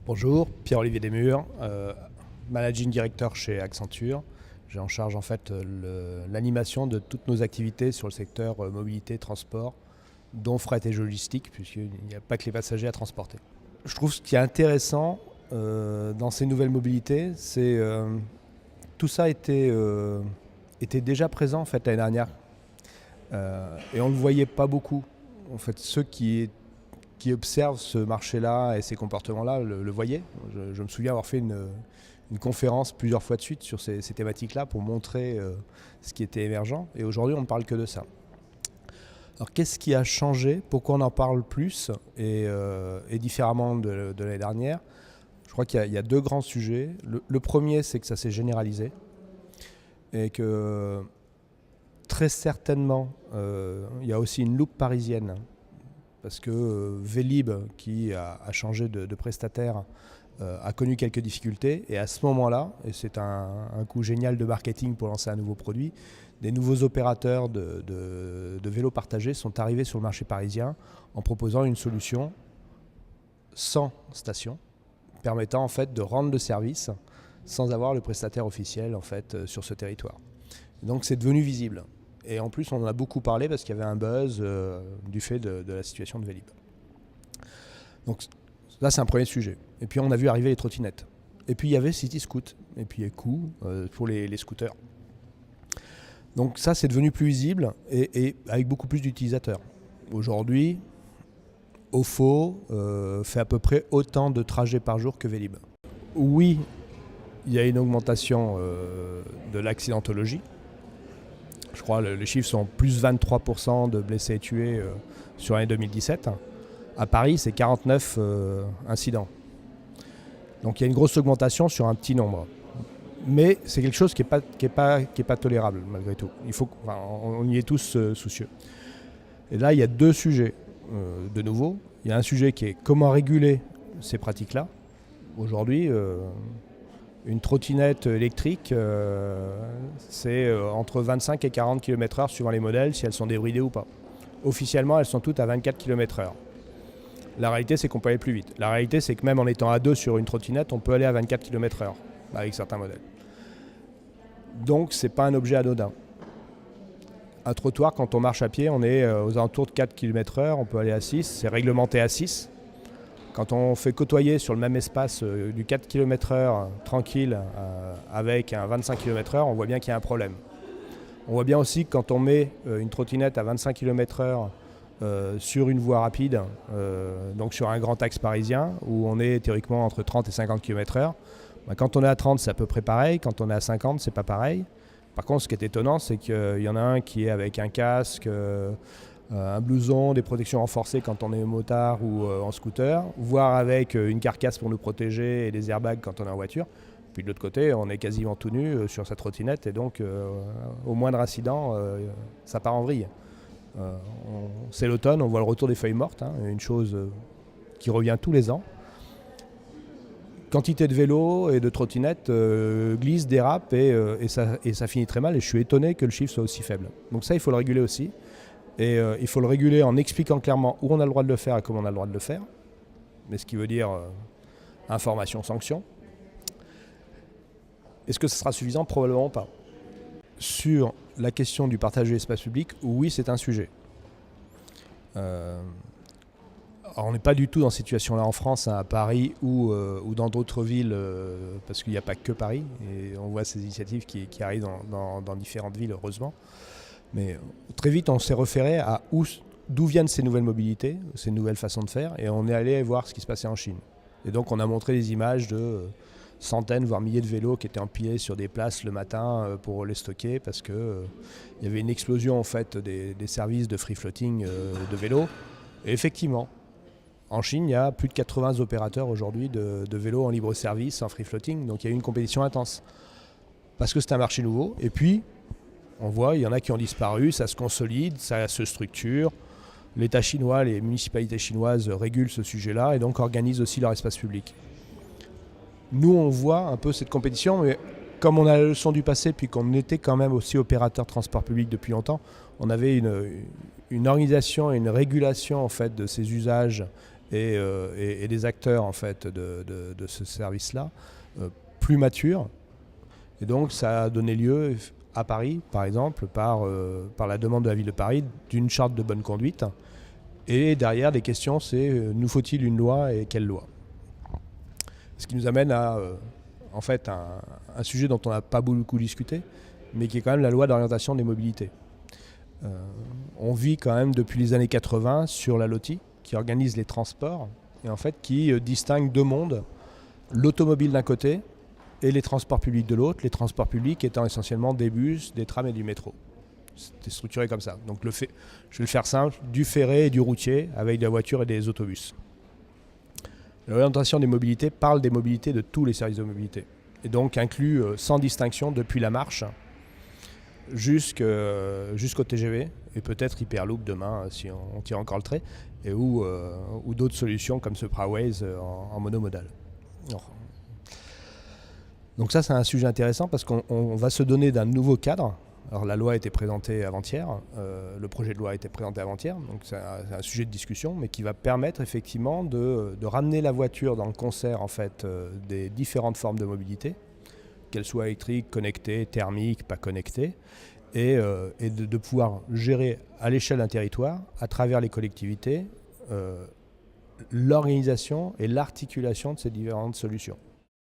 Bonjour, Pierre-Olivier Desmurs, Managing Director chez Accenture. J'ai en charge en fait l'animation de toutes nos activités sur le secteur mobilité, transport, dont fret et logistique, puisqu'il n'y a pas que les passagers à transporter. Je trouve ce qui est intéressant dans ces nouvelles mobilités, c'est tout ça était déjà présent en fait l'année dernière, et on ne le voyait pas beaucoup. En fait, ceux qui observent ce marché-là et ces comportements-là le voyaient. Je me souviens avoir fait une conférence plusieurs fois de suite sur ces thématiques-là pour montrer ce qui était émergent. Et aujourd'hui, on ne parle que de ça. Alors, qu'est-ce qui a changé? Pourquoi on en parle plus et différemment de l'année dernière? Je crois qu'il y a deux grands sujets. Le premier, c'est que ça s'est généralisé et que très certainement, il y a aussi une loupe parisienne. Parce que Vélib, qui a changé de prestataire, a connu quelques difficultés. Et à ce moment-là, et c'est un coup génial de marketing pour lancer un nouveau produit, des nouveaux opérateurs de vélos partagés sont arrivés sur le marché parisien en proposant une solution sans station, permettant en fait de rendre le service sans avoir le prestataire officiel en fait, sur ce territoire. Donc c'est devenu visible. Et en plus, on en a beaucoup parlé parce qu'il y avait un buzz du fait de la situation de Vélib. Donc là, c'est un premier sujet. Et puis, on a vu arriver les trottinettes. Et puis, il y avait CityScoot. Et puis, ECO pour les scooters. Donc ça, c'est devenu plus visible et avec beaucoup plus d'utilisateurs. Aujourd'hui, OFO fait à peu près autant de trajets par jour que Vélib. Oui, il y a une augmentation de l'accidentologie. Je crois que les chiffres sont plus 23% de blessés et tués sur l'année 2017. À Paris, c'est 49 incidents. Donc il y a une grosse augmentation sur un petit nombre. Mais c'est quelque chose qui n'est pas tolérable malgré tout. On y est tous soucieux. Et là, il y a deux sujets de nouveau. Il y a un sujet qui est comment réguler ces pratiques-là. Aujourd'hui, une trottinette électrique, c'est entre 25 et 40 km/h suivant les modèles, si elles sont débridées ou pas. Officiellement, elles sont toutes à 24 km/h. La réalité, c'est qu'on peut aller plus vite. La réalité, c'est que même en étant à deux sur une trottinette, on peut aller à 24 km/h avec certains modèles. Donc, ce n'est pas un objet anodin. Un trottoir, quand on marche à pied, on est aux alentours de 4 km/h, on peut aller à 6, c'est réglementé à 6. Quand on fait côtoyer sur le même espace du 4 km/h tranquille avec un 25 km/h, on voit bien qu'il y a un problème. On voit bien aussi que quand on met une trottinette à 25 km/h sur une voie rapide, donc sur un grand axe parisien, où on est théoriquement entre 30 et 50 km/h, quand on est à 30, c'est à peu près pareil. Quand on est à 50, c'est pas pareil. Par contre, ce qui est étonnant, c'est qu'il y en a un qui est avec un casque, un blouson, des protections renforcées quand on est motard ou en scooter, voire avec une carcasse pour nous protéger et des airbags quand on est en voiture. Puis de l'autre côté, on est quasiment tout nu sur sa trottinette et donc au moindre incident, ça part en vrille. C'est l'automne, on voit le retour des feuilles mortes, une chose qui revient tous les ans. Quantité de vélos et de trottinettes glissent, dérapent et ça finit très mal et je suis étonné que le chiffre soit aussi faible. Donc ça, il faut le réguler aussi. Et il faut le réguler en expliquant clairement où on a le droit de le faire et comment on a le droit de le faire. Mais ce qui veut dire information, sanction. Est-ce que ce sera suffisant? Probablement pas. Sur la question du partage de l'espace public, oui, c'est un sujet. Alors on n'est pas du tout dans cette situation-là en France, à Paris ou dans d'autres villes, parce qu'il n'y a pas que Paris. Et on voit ces initiatives qui arrivent dans différentes villes, heureusement. Mais très vite, on s'est référé à d'où viennent ces nouvelles mobilités, ces nouvelles façons de faire, et on est allé voir ce qui se passait en Chine. Et donc, on a montré des images de centaines, voire milliers de vélos qui étaient empilés sur des places le matin pour les stocker, parce qu'il y avait une explosion en fait, des services de free floating de vélos. Et effectivement, en Chine, il y a plus de 80 opérateurs aujourd'hui de vélos en libre service, en free floating, donc il y a eu une compétition intense. Parce que c'est un marché nouveau, et puis on voit, il y en a qui ont disparu, ça se consolide, ça se structure. L'État chinois, les municipalités chinoises régulent ce sujet-là et donc organisent aussi leur espace public. Nous, on voit un peu cette compétition, mais comme on a la leçon du passé, puis qu'on était quand même aussi opérateur de transport public depuis longtemps, on avait une organisation et une régulation en fait, de ces usages et des acteurs en fait de ce service-là plus matures. Et donc ça a donné lieu à Paris, par exemple, par la demande de la ville de Paris, d'une charte de bonne conduite. Et derrière, des questions, c'est nous faut-il une loi et quelle loi? Ce qui nous amène à en fait un sujet dont on n'a pas beaucoup discuté, mais qui est quand même la loi d'orientation des mobilités. On vit quand même depuis les années 80 sur la LOTI, qui organise les transports, et en fait qui distingue deux mondes, l'automobile d'un côté et les transports publics de l'autre, les transports publics étant essentiellement des bus, des trams et du métro. C'était structuré comme ça. Donc je vais le faire simple, du ferré et du routier, avec de la voiture et des autobus. L'orientation des mobilités parle des mobilités de tous les services de mobilité, et donc inclut sans distinction depuis la marche jusqu'au TGV, et peut-être Hyperloop demain si on tire encore le trait, et ou d'autres solutions comme ce Praways en monomodal. Donc ça, c'est un sujet intéressant parce qu'on va se donner d'un nouveau cadre. Alors la loi a été présentée avant-hier, le projet de loi a été présenté avant-hier, donc c'est un sujet de discussion, mais qui va permettre effectivement de ramener la voiture dans le concert en fait, des différentes formes de mobilité, qu'elles soient électriques, connectées, thermiques, pas connectées, et de pouvoir gérer à l'échelle d'un territoire, à travers les collectivités, l'organisation et l'articulation de ces différentes solutions.